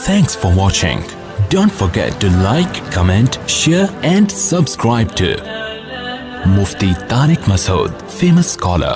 Thanks for watching. Don't forget to like, comment, share and subscribe to Mufti Tariq Masood, famous scholar.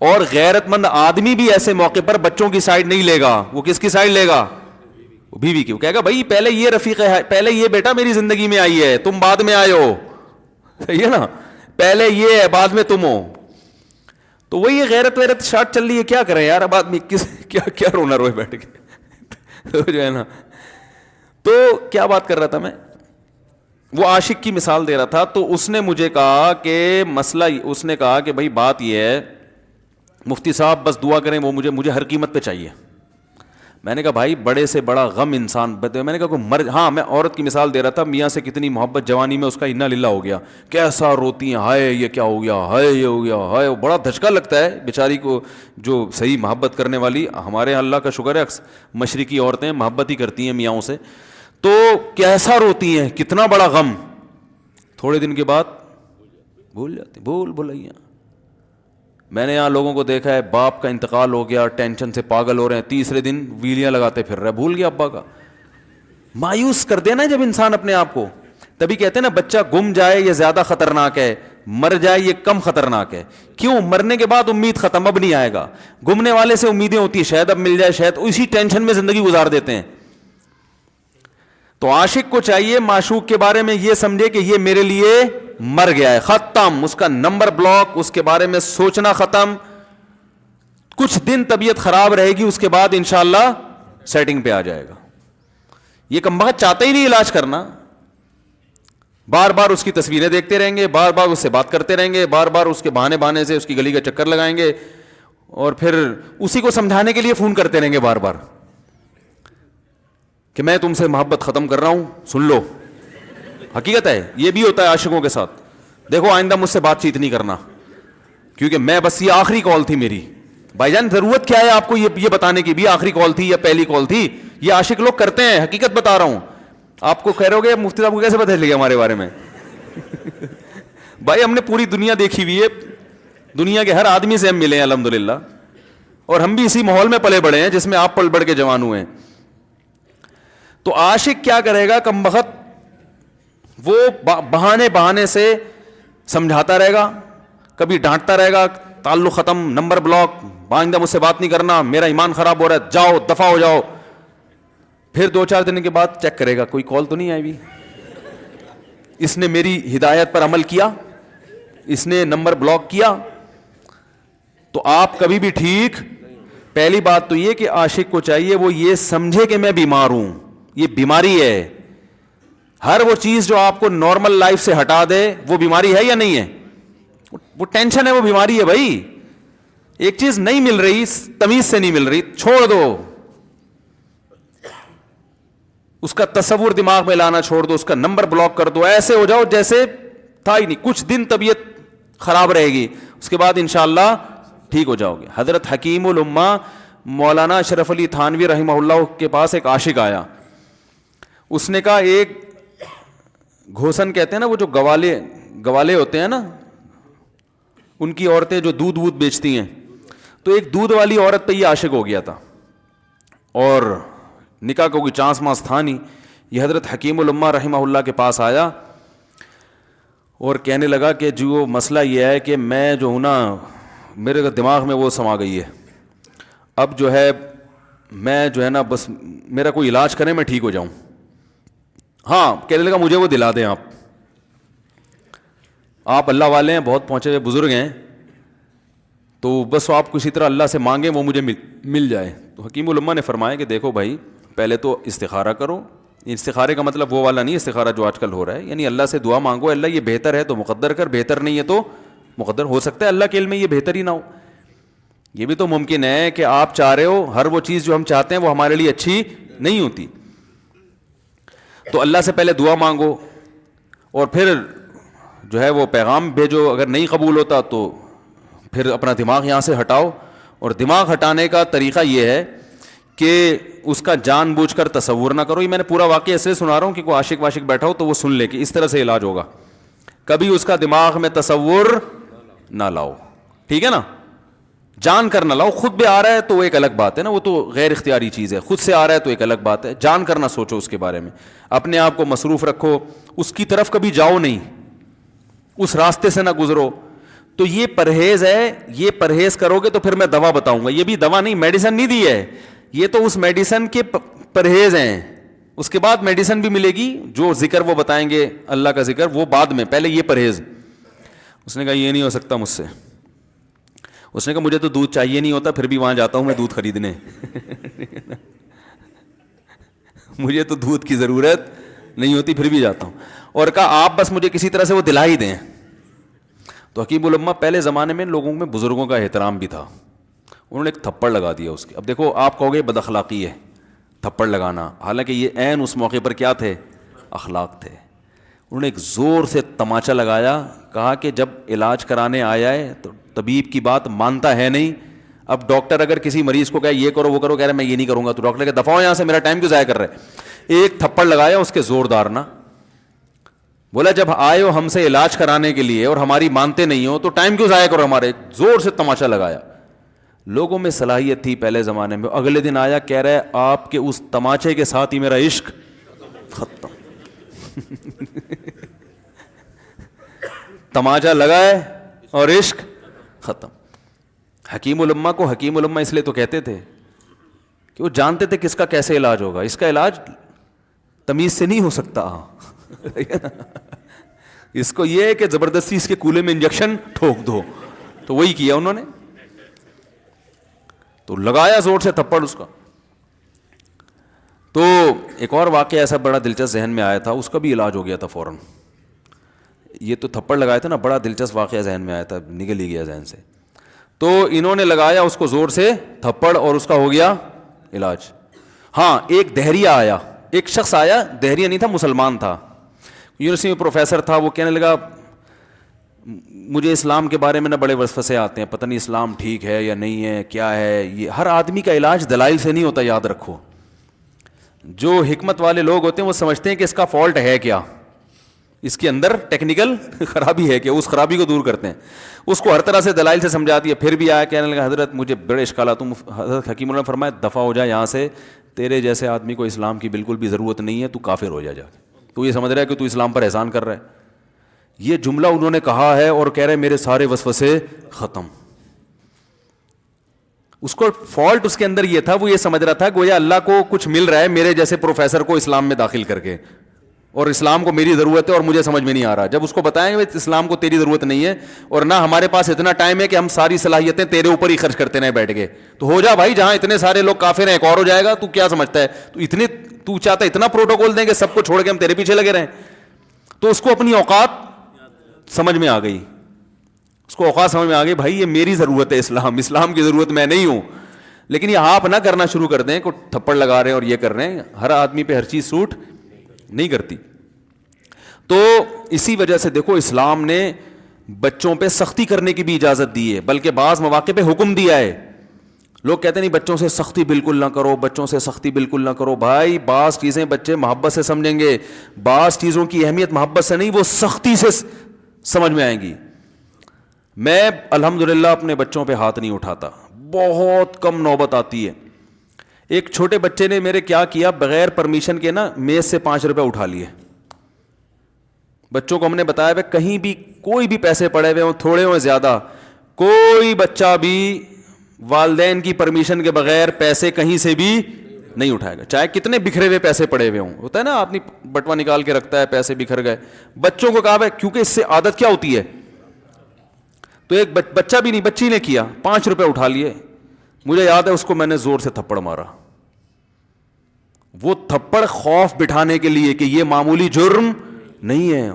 اور غیرت مند آدمی بھی ایسے موقع پر بچوں کی سائڈ نہیں لے گا. وہ کس کی سائڈ لے گا؟ بیوی کی. وہ کہے گا بھائی پہلے یہ رفیق ہے, پہلے یہ بیٹا میری زندگی میں آئی ہے, تم بعد میں آئے ہو, صحیح ہے نا, پہلے یہ ہے بعد میں تم ہو. تو وہی غیرت ویرت شارٹ چل رہی ہے, کیا کریں یار اب آدمی کس کیا رونا روئے بیٹھ کے تو جو ہے نا. تو کیا بات کر رہا تھا میں, وہ عاشق کی مثال دے رہا تھا. تو اس نے مجھے کہا کہ مسئلہ, اس نے کہا کہ بھائی بات یہ ہے مفتی صاحب بس دعا کریں, وہ مجھے ہر قیمت پہ چاہیے. میں نے کہا بھائی بڑے سے بڑا غم انسان, میں نے کہا کوئی ہاں میں عورت کی مثال دے رہا تھا, میاں سے کتنی محبت جوانی میں اس کا انا للہ ہو گیا, کیسا روتی ہیں, ہائے یہ کیا ہو گیا, ہائے یہ ہو گیا, ہائے. بڑا دھچکا لگتا ہے بیچاری کو, جو صحیح محبت کرنے والی. ہمارے یہاں اللہ کا شکر ہے مشرقی عورتیں محبت ہی کرتی ہیں میاں سے, تو کیسا روتی ہیں, کتنا بڑا غم. تھوڑے دن کے بعد بھول جاتی, بھلائیاں. میں نے یہاں لوگوں کو دیکھا ہے باپ کا انتقال ہو گیا, ٹینشن سے پاگل ہو رہے ہیں, تیسرے دن ویلیاں لگاتے پھر رہے, بھول گیا ابا کا. مایوس کر دینا جب انسان اپنے آپ کو. تبھی کہتے ہیں نا بچہ گم جائے یہ زیادہ خطرناک ہے, مر جائے یہ کم خطرناک ہے. کیوں؟ مرنے کے بعد امید ختم, اب نہیں آئے گا. گمنے والے سے امیدیں ہوتی ہیں شاید اب مل جائے, شاید اسی ٹینشن میں زندگی گزار دیتے ہیں. تو عاشق کو چاہیے معشوق کے بارے میں یہ سمجھے کہ یہ میرے لیے مر گیا ہے, ختم, اس کا نمبر بلاک, اس کے بارے میں سوچنا ختم. کچھ دن طبیعت خراب رہے گی, اس کے بعد انشاءاللہ سیٹنگ پہ آ جائے گا. یہ کمبخت چاہتا ہی نہیں علاج کرنا, بار بار اس کی تصویریں دیکھتے رہیں گے, بار بار اس سے بات کرتے رہیں گے, بار بار اس کے بہانے سے اس کی گلی کا چکر لگائیں گے, اور پھر اسی کو سمجھانے کے لیے فون کرتے رہیں گے بار بار کہ میں تم سے محبت ختم کر رہا ہوں, سن لو. حقیقت ہے یہ بھی ہوتا ہے عاشقوں کے ساتھ. دیکھو آئندہ مجھ سے بات چیت نہیں کرنا کیونکہ میں بس یہ آخری کال تھی میری. بھائی جان ضرورت کیا ہے آپ کو یہ بتانے کی بھی آخری کال تھی یا پہلی کال تھی؟ یہ عاشق لوگ کرتے ہیں, حقیقت بتا رہا ہوں. آپ کو کہہ رہے ہو گے مفتی صاحب کو کیسے پتہ چل گیا ہمارے بارے میں؟ بھائی ہم نے پوری دنیا دیکھی ہوئی ہے, دنیا کے ہر آدمی سے ہم ملے ہیں الحمدللہ, اور ہم بھی اسی ماحول میں پلے بڑے ہیں جس میں آپ پل بڑھ کے جوان ہوئے ہیں. تو عاشق کیا کرے گا کمبخت, وہ بہانے سے سمجھاتا رہے گا, کبھی ڈانٹتا رہے گا, تعلق ختم, نمبر بلاک, آئندہ مجھ سے بات نہیں کرنا, میرا ایمان خراب ہو رہا ہے, جاؤ دفع ہو جاؤ. پھر 2-4 دن کے بعد چیک کرے گا کوئی کال تو نہیں آئی ہوئی, اس نے میری ہدایت پر عمل کیا, اس نے نمبر بلاک کیا. تو آپ کبھی بھی ٹھیک. پہلی بات تو یہ کہ عاشق کو چاہیے وہ یہ سمجھے کہ میں بیمار ہوں, یہ بیماری ہے. ہر وہ چیز جو آپ کو نارمل لائف سے ہٹا دے وہ بیماری ہے یا نہیں ہے؟ وہ ٹینشن ہے, وہ بیماری ہے بھائی. ایک چیز نہیں مل رہی, تمیز سے نہیں مل رہی, چھوڑ دو, اس کا تصور دماغ میں لانا چھوڑ دو, اس کا نمبر بلاک کر دو, ایسے ہو جاؤ جیسے تھا ہی نہیں. کچھ دن طبیعت خراب رہے گی, اس کے بعد انشاءاللہ ٹھیک ہو جاؤ گے. حضرت حکیم الامہ مولانا اشرف علی تھانوی رحمہ اللہ کے پاس ایک عاشق آیا. اس نے کہا ایک گھوسن کہتے ہیں نا, وہ جو گوالے ہوتے ہیں نا, ان کی عورتیں جو دودھ بیچتی ہیں, تو ایک دودھ والی عورت پہ یہ عاشق ہو گیا تھا, اور نکاح کا کوئی چانس مانس تھا نہیں. یہ حضرت حکیم الامہ رحمہ اللہ کے پاس آیا اور کہنے لگا کہ جو مسئلہ یہ ہے کہ میں جو ہوں نا, میرے دماغ میں وہ سما گئی ہے, اب جو ہے میں جو ہے نا بس میرا کوئی علاج کریں میں ٹھیک ہو جاؤں. ہاں, کہنے لگا مجھے وہ دلا دیں آپ اللہ والے ہیں, بہت پہنچے ہوئے بزرگ ہیں, تو بس آپ کسی طرح اللہ سے مانگیں وہ مجھے مل جائے. تو حکیم الامہ نے فرمایا کہ دیکھو بھائی, پہلے تو استخارہ کرو. استخارے کا مطلب وہ والا نہیں استخارہ جو آج کل ہو رہا ہے, یعنی اللہ سے دعا مانگو, اللہ یہ بہتر ہے تو مقدر کر, بہتر نہیں ہے تو مقدر. ہو سکتا ہے اللہ کے علم میں یہ بہتر ہی نہ ہو, یہ بھی تو ممکن ہے کہ آپ چاہ رہے ہو ہر وہ چیز جو ہم چاہتے ہیں وہ ہمارے لیے اچھی نہیں ہوتی. تو اللہ سے پہلے دعا مانگو, اور پھر جو ہے وہ پیغام بھیجو. اگر نہیں قبول ہوتا تو پھر اپنا دماغ یہاں سے ہٹاؤ. اور دماغ ہٹانے کا طریقہ یہ ہے کہ اس کا جان بوجھ کر تصور نہ کرو. یہ میں نے پورا واقعہ اس لیے سنا رہا ہوں کہ کوئی عاشق واشق بیٹھا ہو تو وہ سن لے کہ اس طرح سے علاج ہوگا. کبھی اس کا دماغ میں تصور نہ لاؤ, ٹھیک ہے نا, جان کر نہ لاؤ. خود بھی آ رہا ہے تو ایک الگ بات ہے نا, وہ تو غیر اختیاری چیز ہے. خود سے آ رہا ہے تو ایک الگ بات ہے, جان کر نہ سوچو اس کے بارے میں, اپنے آپ کو مصروف رکھو, اس کی طرف کبھی جاؤ نہیں, اس راستے سے نہ گزرو. تو یہ پرہیز ہے, یہ پرہیز کرو گے تو پھر میں دوا بتاؤں گا. یہ بھی دوا نہیں, میڈیسن نہیں دی ہے, یہ تو اس میڈیسن کے پرہیز ہیں. اس کے بعد میڈیسن بھی ملے گی, جو ذکر وہ بتائیں گے اللہ کا ذکر وہ بعد میں, پہلے یہ پرہیز. اس نے کہا یہ نہیں ہو سکتا مجھ سے. اس نے کہا مجھے تو دودھ چاہیے نہیں ہوتا, پھر بھی وہاں جاتا ہوں میں دودھ خریدنے. مجھے تو دودھ کی ضرورت نہیں ہوتی, پھر بھی جاتا ہوں. اور کہا آپ بس مجھے کسی طرح سے وہ دلا ہی دیں. تو حکیم الامہ پہلے زمانے میں لوگوں میں بزرگوں کا احترام بھی تھا. انہوں نے ایک تھپڑ لگا دیا اس کے. اب دیکھو آپ کہو گے بد اخلاقی ہے تھپڑ لگانا, حالانکہ یہ عین اس موقع پر کیا تھے, اخلاق تھے. انہوں نے ایک زور سے تماچا لگایا, کہا کہ جب علاج کرانے آیا ہے تو طبیب کی بات مانتا ہے نہیں. اب ڈاکٹر اگر کسی مریض کو کہے یہ کرو وہ کرو, کہہ رہے میں یہ نہیں کروں گا, تو ڈاکٹر کہ دفعہ یہاں سے, میرا ٹائم کیوں ضائع کر رہے. ایک تھپڑ لگایا اس کے زوردار نا, بولا جب آئے ہو ہم سے علاج کرانے کے لیے اور ہماری مانتے نہیں ہو تو ٹائم کیوں ضائع کرو ہمارے. زور سے تماشا لگایا. لوگوں میں صلاحیت تھی پہلے زمانے میں. اگلے دن آیا کہہ رہا ہے آپ کے اس تماچے کے ساتھ ہی میرا عشق ختم. تماچا لگا ہے اور عشق ختم. حکیم الامہ کو حکیم الامہ اس لیے تو کہتے تھے کہ وہ جانتے تھے کس کا کیسے علاج ہوگا. اس کا علاج تمیز سے نہیں ہو سکتا. اس کو یہ ہے کہ زبردستی اس کے کولے میں انجیکشن ٹھوک دو, تو وہی کیا انہوں نے. تو لگایا زور سے تھپڑ اس کا. تو ایک اور واقعہ ایسا بڑا دلچسپ ذہن میں آیا تھا, اس کا بھی علاج ہو گیا تھا فوراً. یہ تو تھپڑ لگایا تھا نا, بڑا دلچسپ واقعہ ذہن میں آیا تھا, نکل ہی گیا ذہن سے. تو انہوں نے لگایا اس کو زور سے تھپڑ اور اس کا ہو گیا علاج. ہاں ایک دہریہ آیا, ایک شخص آیا, دہریہ نہیں تھا مسلمان تھا, یونیورسٹی میں پروفیسر تھا. وہ کہنے لگا مجھے اسلام کے بارے میں نہ بڑے وسوسے آتے ہیں, پتہ نہیں اسلام ٹھیک ہے یا نہیں ہے, کیا ہے یہ. ہر آدمی کا علاج دلائل سے نہیں ہوتا, یاد رکھو. جو حکمت والے لوگ ہوتے ہیں وہ سمجھتے ہیں کہ اس کا فالٹ ہے کیا, اس کے اندر ٹیکنیکل خرابی ہے کہ اس خرابی کو دور کرتے ہیں. اس کو ہر طرح سے دلائل سے سمجھا دیا. پھر بھی آیا کہنے لگا حضرت مجھے بڑے اشکالات. حضرت حکیم اللہ نے فرمایا دفع ہو جا یہاں سے, تیرے جیسے آدمی کو اسلام کی بالکل بھی ضرورت نہیں ہے, تو کافر ہو جا. تو یہ سمجھ رہا ہے کہ تو اسلام پر احسان کر رہا ہے. یہ جملہ انہوں نے کہا ہے اور کہہ رہے میرے سارے وسوسے ختم. اس کو فالٹ اس کے اندر یہ تھا, وہ یہ سمجھ رہا تھا گویا اللہ کو کچھ مل رہا ہے میرے جیسے پروفیسر کو اسلام میں داخل کر کے, اور اسلام کو میری ضرورت ہے اور مجھے سمجھ میں نہیں آ رہا. جب اس کو بتائیں گے اسلام کو تیری ضرورت نہیں ہے اور نہ ہمارے پاس اتنا ٹائم ہے کہ ہم ساری صلاحیتیں تیرے اوپر ہی خرچ کرتے رہیں بیٹھ کے, تو ہو جا بھائی, جہاں اتنے سارے لوگ کافر ہیں ایک اور ہو جائے گا. تو کیا سمجھتا ہے, تو چاہتا ہے اتنا پروٹوکول دیں کہ سب کو چھوڑ کے ہم تیرے پیچھے لگے رہیں. تو اس کو اپنی اوقات سمجھ میں آ گئی, اس کو اوقات سمجھ میں آ گئی, بھائی یہ میری ضرورت ہے اسلام کی ضرورت میں نہیں ہوں. لیکن یہ آپ نہ کرنا شروع کر دیں کہ تھپڑ لگا رہے ہیں اور یہ کر رہے ہیں. ہر آدمی پہ ہر چیز سوٹ نہیں کرتی. تو اسی وجہ سے دیکھو اسلام نے بچوں پہ سختی کرنے کی بھی اجازت دی ہے, بلکہ بعض مواقع پہ حکم دیا ہے. لوگ کہتے نہیں بچوں سے سختی بالکل نہ کرو, بچوں سے سختی بالکل نہ کرو. بھائی بعض چیزیں بچے محبت سے سمجھیں گے, بعض چیزوں کی اہمیت محبت سے نہیں, وہ سختی سے سمجھ میں آئیں گی. میں الحمدللہ اپنے بچوں پہ ہاتھ نہیں اٹھاتا, بہت کم نوبت آتی ہے. ایک چھوٹے بچے نے میرے کیا کیا, بغیر پرمیشن کے نا میز سے 5 روپے اٹھا لیے. بچوں کو ہم نے بتایا کہیں بھی کوئی بھی پیسے پڑے ہوئے ہوں, تھوڑے ہوں زیادہ, کوئی بچہ بھی والدین کی پرمیشن کے بغیر پیسے کہیں سے بھی نہیں اٹھائے گا, چاہے کتنے بکھرے ہوئے پیسے پڑے ہوئے ہوں. ہوتا ہے نا آدمی بٹوا نکال کے رکھتا ہے, پیسے بکھر گئے. بچوں کو کہا ہے کیونکہ اس سے عادت کیا ہوتی ہے. تو ایک بچہ بھی نہیں, بچی نے کیا, 5 روپے اٹھا لیے. مجھے یاد ہے اس کو میں نے زور سے تھپڑ مارا. وہ تھپڑ خوف بٹھانے کے لیے کہ یہ معمولی جرم نہیں ہے.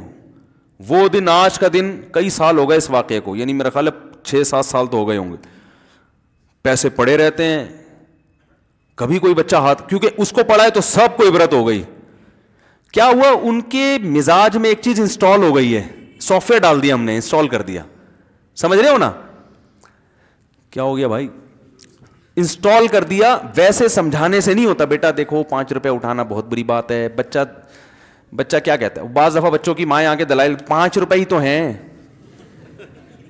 وہ دن, آج کا دن کئی سال ہو گئے اس واقعے کو, یعنی میرا خیال ہے 6-7 سال تو ہو گئے ہوں گے. پیسے پڑے رہتے ہیں, کبھی کوئی بچہ ہاتھ, کیونکہ اس کو پڑا ہے تو سب کو عبرت ہو گئی. کیا ہوا, ان کے مزاج میں ایک چیز انسٹال ہو گئی ہے, سافٹ ویئر ڈال دیا ہم نے, انسٹال کر دیا. سمجھ رہے ہو نا کیا ہو گیا بھائی, انسٹال کر دیا. ویسے سمجھانے سے نہیں ہوتا, بیٹا دیکھو 5 روپے اٹھانا بہت بری بات ہے. بچہ کیا کہتا ہے, بعض دفعہ بچوں کی مائیں آ کے دلائل 5 روپے ہی تو ہیں.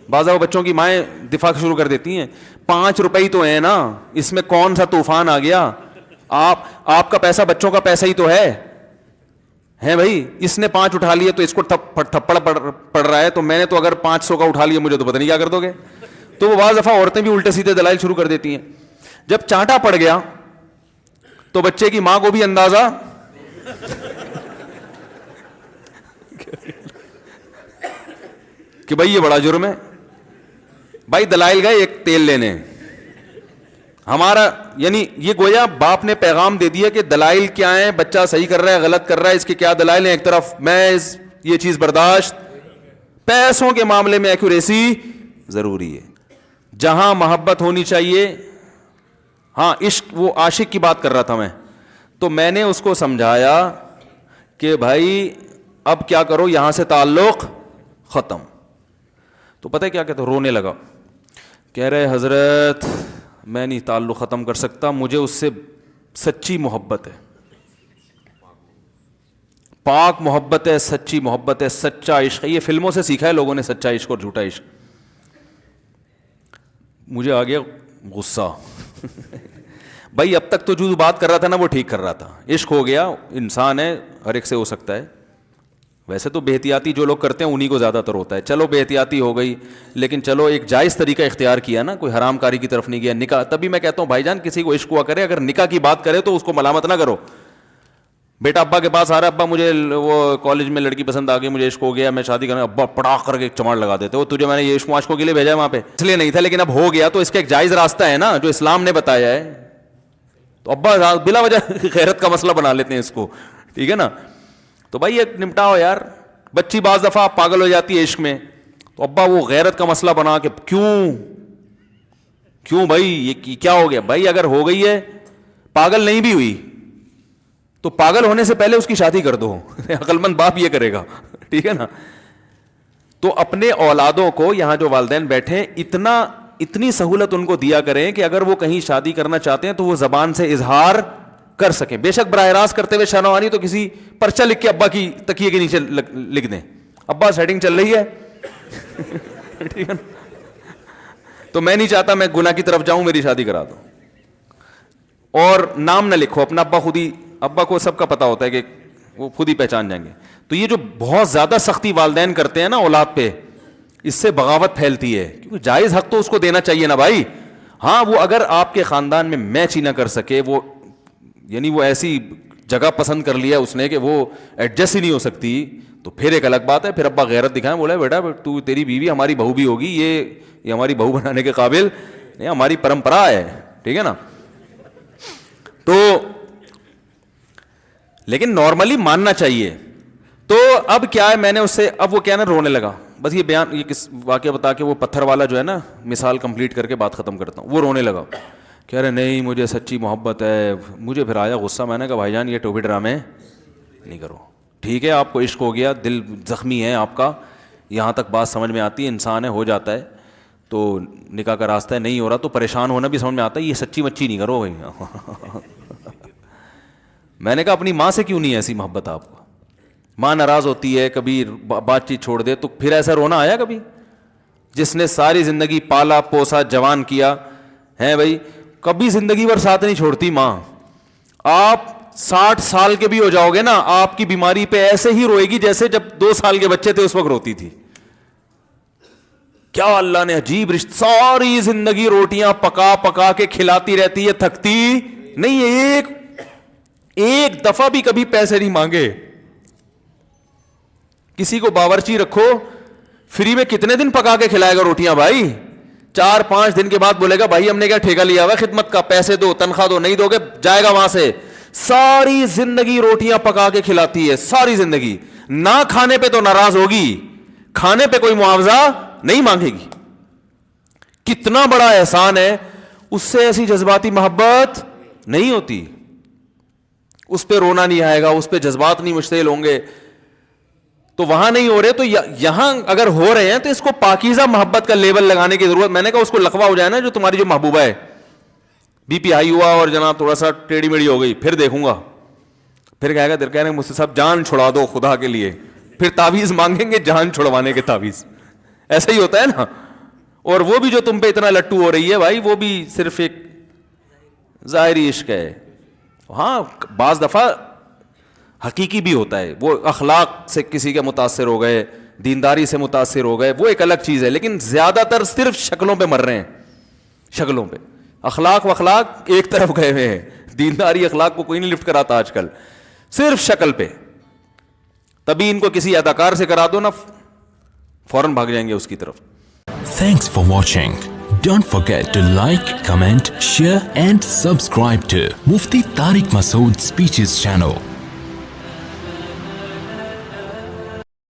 بعض دفعہ بچوں کی مائیں دفاع شروع کر دیتی ہیں, 5 روپے ہی تو ہیں نا, اس میں کون سا طوفان آ گیا. آپ کا پیسہ بچوں کا پیسہ ہی تو ہے. ہے بھائی اس نے 5 اٹھا لیا تو اس کو تھپڑ پڑ رہا ہے, تو میں نے تو اگر 500 کا اٹھا لیا مجھے تو پتہ نہیں کیا کر دو گے. تو وہ بعض دفعہ عورتیں بھی الٹے سیدھے دلائل شروع کر دیتی ہیں. جب چانٹا پڑ گیا تو بچے کی ماں کو بھی اندازہ کہ بھائی یہ بڑا جرم ہے. بھائی دلائل گئے ایک تیل لینے, ہمارا یعنی یہ گویا باپ نے پیغام دے دیا کہ دلائل کیا ہیں, بچہ صحیح کر رہا ہے غلط کر رہا ہے, اس کے کیا دلائل ہیں. ایک طرف محض یہ چیز برداشت, پیسوں کے معاملے میں ایکوریسی ضروری ہے. جہاں محبت ہونی چاہیے, ہاں عشق, وہ عاشق کی بات کر رہا تھا میں, تو میں نے اس کو سمجھایا کہ بھائی اب کیا کرو, یہاں سے تعلق ختم. تو پتہ ہے کیا کہتا, رونے لگا, کہہ رہے حضرت میں نہیں تعلق ختم کر سکتا, مجھے اس سے سچی محبت ہے, پاک محبت ہے, سچی محبت ہے, سچا عشق ہے. یہ فلموں سے سیکھا ہے لوگوں نے, سچا عشق اور جھوٹا عشق. مجھے آ گیا غصہ. بھائی اب تک تو جو بات کر رہا تھا نا وہ ٹھیک کر رہا تھا, عشق ہو گیا, انسان ہے, ہر ایک سے ہو سکتا ہے. ویسے تو بے احتیاطی جو لوگ کرتے ہیں انہی کو زیادہ تر ہوتا ہے. چلو بے احتیاطی ہو گئی, لیکن چلو ایک جائز طریقہ اختیار کیا نا, کوئی حرام کاری کی طرف نہیں گیا. نکاح, تبھی میں کہتا ہوں بھائی جان کسی کو عشق ہوا کرے, اگر نکاح کی بات کرے تو اس کو ملامت نہ کرو. بیٹا ابا کے پاس آ رہا ہے, ابا مجھے وہ کالج میں لڑکی پسند آ گئی, مجھے عشق ہو گیا, میں شادی کرنا, ابا پڑاخ کر کے ایک چماڑ لگا دیتے, وہ تجھے میں نے یہ عشق معاشقوں کے لیے بھیجا ہے وہاں پہ, اس لیے نہیں تھا, لیکن اب ہو گیا تو اس کا ایک جائز راستہ ہے نا جو اسلام نے بتایا ہے. تو ابا بلا وجہ غیرت کا مسئلہ بنا لیتے ہیں اس کو, ٹھیک ہے نا. تو بھائی ایک نمٹاؤ یار. بچی بعض دفعہ پاگل ہو جاتی ہے عشق میں, تو ابا وہ غیرت کا مسئلہ بنا کے کیوں بھائی یہ کیا ہو گیا. بھائی اگر ہو گئی ہے, پاگل نہیں بھی ہوئی تو پاگل ہونے سے پہلے اس کی شادی کر دو. عقل مند باپ یہ کرے گا, ٹھیک ہے نا. تو اپنے اولادوں کو, یہاں جو والدین بیٹھے, اتنی سہولت ان کو دیا کریں کہ اگر وہ کہیں شادی کرنا چاہتے ہیں تو وہ زبان سے اظہار کر سکیں. بے شک براہ راست کرتے ہوئے شرمانی تو کسی پرچہ لکھ کے ابا کی تکیے کے نیچے لکھ دیں, ابا سیٹنگ چل رہی ہے, ٹھیک ہے نا. تو میں نہیں چاہتا میں گناہ کی طرف جاؤں, میری شادی کرا دو. اور نام نہ لکھو اپنا, ابا خود ہی, ابا کو سب کا پتا ہوتا ہے کہ وہ خود ہی پہچان جائیں گے. تو یہ جو بہت زیادہ سختی والدین کرتے ہیں نا اولاد پہ, اس سے بغاوت پھیلتی ہے, کیونکہ جائز حق تو اس کو دینا چاہیے نا بھائی. ہاں وہ اگر آپ کے خاندان میں میچ ہی نہ کر سکے, وہ یعنی وہ ایسی جگہ پسند کر لیا اس نے کہ وہ ایڈجسٹ ہی نہیں ہو سکتی, تو پھر ایک الگ بات ہے. پھر ابا غیرت دکھائیں, بولا بیٹا تو تیری بیوی ہماری بہو بھی ہوگی, یہ ہماری بہو بنانے کے قابل نہیں, ہماری پرمپرا ہے, ٹھیک ہے نا. تو لیکن نارملی ماننا چاہیے. تو اب کیا ہے, میں نے اس سے, اب وہ کیا نا رونے لگا. بس یہ بیان, یہ کس واقعہ بتا کے وہ پتھر والا جو ہے نا مثال کمپلیٹ کر کے بات ختم کرتا ہوں. وہ رونے لگا, کہہ رہے نہیں مجھے سچی محبت ہے. مجھے پھر آیا غصہ, میں نے کہا بھائی جان یہ ٹوپی ڈرامے نہیں کرو. ٹھیک ہے آپ کو عشق ہو گیا, دل زخمی ہے آپ کا, یہاں تک بات سمجھ میں آتی ہے, انسان ہے, ہو جاتا ہے. تو نکاح کا راستہ ہے, نہیں ہو رہا تو پریشان ہونا بھی سمجھ میں آتا ہے, یہ سچی مچی نہیں کرو بھائی. میں نے کہا اپنی ماں سے کیوں نہیں ایسی محبت آپ کو, ماں ناراض ہوتی ہے, کبھی بات چیت چھوڑ دے, تو پھر ایسا رونا آیا کبھی؟ جس نے ساری زندگی پالا پوسا جوان کیا ہے بھائی, کبھی زندگی بھر ساتھ نہیں چھوڑتی ماں. آپ 60 سال کے بھی ہو جاؤ گے نا, آپ کی بیماری پہ ایسے ہی روئے گی جیسے جب 2 سال کے بچے تھے اس وقت روتی تھی. کیا اللہ نے عجیب رشتہ, ساری زندگی روٹیاں پکا پکا کے کھلاتی رہتی ہے, تھکتی نہیں ہے, ایک دفعہ بھی کبھی پیسے نہیں مانگے. کسی کو باورچی رکھو, فری میں کتنے دن پکا کے کھلائے گا روٹیاں بھائی؟ 4-5 دن کے بعد بولے گا بھائی ہم نے کیا ٹھیکہ لیا ہوا خدمت کا, پیسے دو, تنخواہ دو, نہیں دو گے جائے گا وہاں سے. ساری زندگی روٹیاں پکا کے کھلاتی ہے, ساری زندگی. نہ کھانے پہ تو ناراض ہوگی, کھانے پہ کوئی معاوضہ نہیں مانگے گی. کتنا بڑا احسان ہے, اس سے ایسی جذباتی محبت نہیں ہوتی. اس پہ رونا نہیں آئے گا, اس پہ جذبات نہیں مشتعل ہوں گے. تو وہاں نہیں ہو رہے, تو یہاں اگر ہو رہے ہیں تو اس کو پاکیزہ محبت کا لیبل لگانے کی ضرورت. میں نے کہا اس کو لقوہ ہو جائے نا جو تمہاری جو محبوبہ ہے, بی پی ہائی ہوا اور جناب تھوڑا سا ٹیڑھی میڑھی ہو گئی, پھر دیکھوں گا, پھر کہے گا دل کہنے مجھ سے صاحب جان چھڑا دو خدا کے لیے, پھر تعویذ مانگیں گے جان چھڑوانے کے تعویذ. ایسا ہی ہوتا ہے نا. اور وہ بھی جو تم پہ اتنا لٹو ہو رہی ہے بھائی, وہ بھی صرف ایک ظاہری عشق ہے. ہاں بعض دفعہ حقیقی بھی ہوتا ہے. وہ اخلاق سے کسی کے متاثر ہو گئے, دینداری سے متاثر ہو گئے, وہ ایک الگ چیز ہے, لیکن زیادہ تر صرف شکلوں پہ مر رہے ہیں, شکلوں پہ. اخلاق واخلاق ایک طرف گئے ہوئے ہیں, دینداری اخلاق کو کوئی نہیں لفٹ کراتا آج کل, صرف شکل پہ. تبھی ان کو کسی اداکار سے کرا دو نا, فوراً بھاگ جائیں گے اس کی طرف. Thanks for watching. Don't forget to like, comment, share and subscribe to Mufti Tariq Masood Speeches channel.